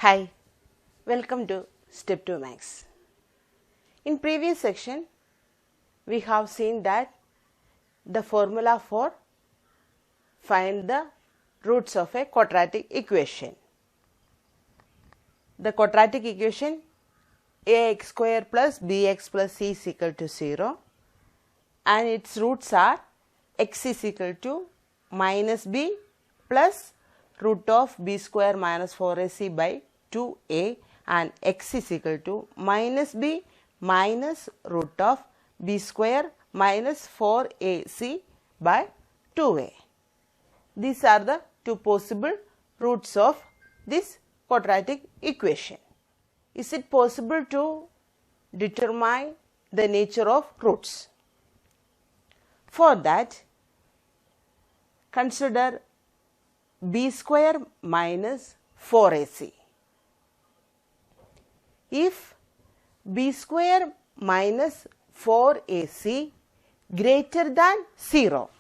Hi, welcome to Step 2 Maths. In previous section, we have seen that the formula for find the roots of a quadratic equation. The quadratic equation ax square plus bx plus c is equal to 0 and its roots are x is equal to minus b plus root of b square minus 4ac by 2a and x is equal to minus b minus root of b square minus 4ac by 2a. These are the two possible roots of this quadratic equation. Is it possible to determine the nature of roots? For that, consider b square minus 4ac. If b square minus 4ac greater than 0,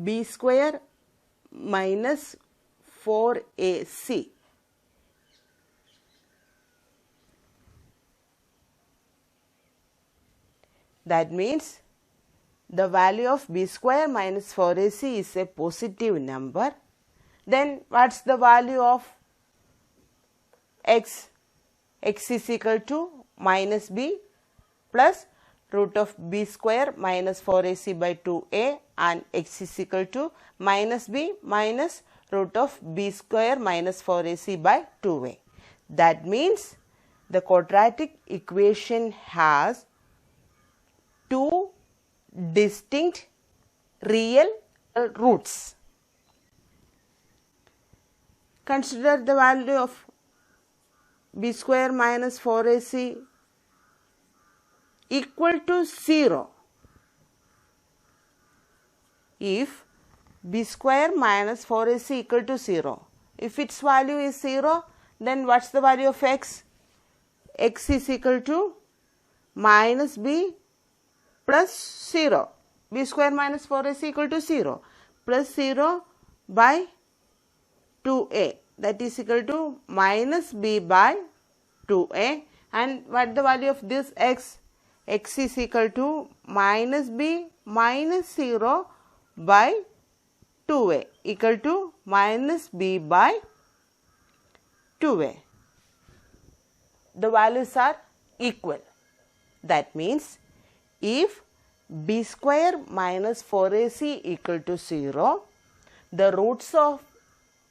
b square minus 4ac that means the value of b square minus 4ac is a positive number. Then what's the value of x? X is equal to minus b plus root of b square minus 4ac by 2a and x is equal to minus b minus root of b square minus 4ac by 2a. That means the quadratic equation has two distinct real roots. Consider the value of b square minus 4ac equal to 0. If b square minus 4ac equal to 0, if its value is 0, then what's the value of x? X is equal to minus b plus 0. b square minus 4ac equal to 0 plus 0 by 2a, that is equal to minus b by 2a. And what the value of this x? X is equal to minus b minus 0 by 2a equal to minus b by 2a. The values are equal. That means if b square minus 4ac equal to 0, the roots of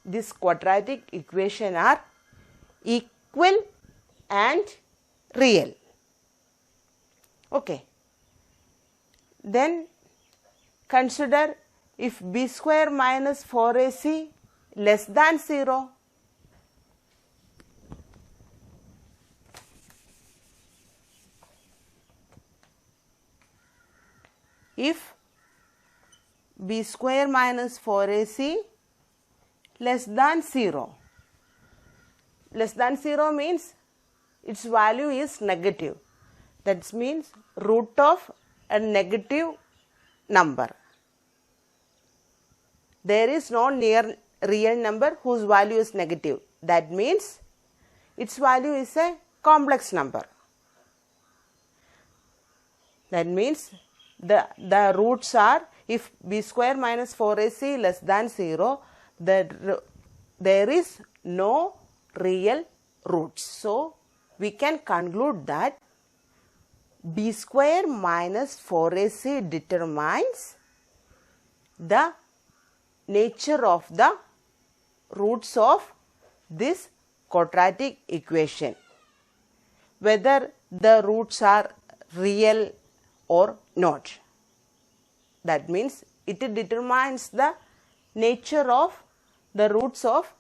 this quadratic equation are equal and real. Okay. Then consider if b square minus 4ac less than 0. If b square minus 4ac less than 0. Less than 0 means its value is negative. That means root of a negative number. There is no near real number whose value is negative. That means its value is a complex number. That means the roots are, if b square minus 4ac less than 0, there is no real roots. So we can conclude that b square minus 4ac determines the nature of the roots of this quadratic equation, whether the roots are real or not. That means it determines the nature of the roots of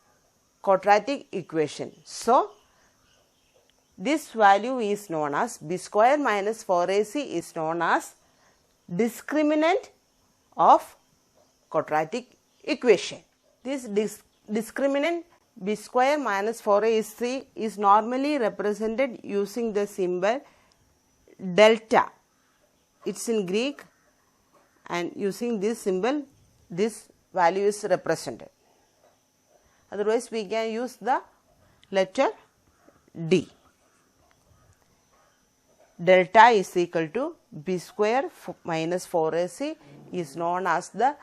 quadratic equation. So this value is known as b square minus 4ac is known as discriminant of quadratic equation. This discriminant b square minus 4ac is normally represented using the symbol delta. It's in Greek, and using this symbol this value is represented. Otherwise we can use the letter D. Delta is equal to b square minus 4ac is known as the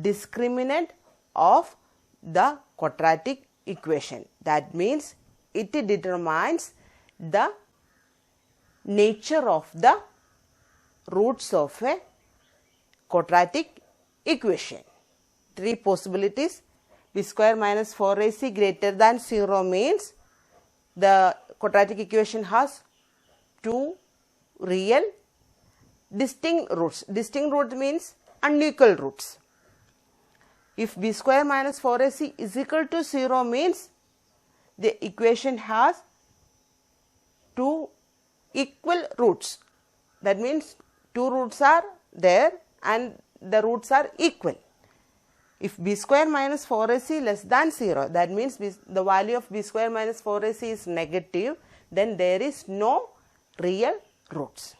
discriminant of the quadratic equation. That means it determines the nature of the roots of a quadratic equation. Three possibilities. B square minus 4ac greater than 0 means the quadratic equation has two real distinct roots. Distinct root means unequal roots. If b square minus 4ac is equal to 0 means the equation has two equal roots. That means two roots are there and the roots are equal. If b square minus 4ac less than 0, that means the value of b square minus 4ac is negative, then there is no real roots.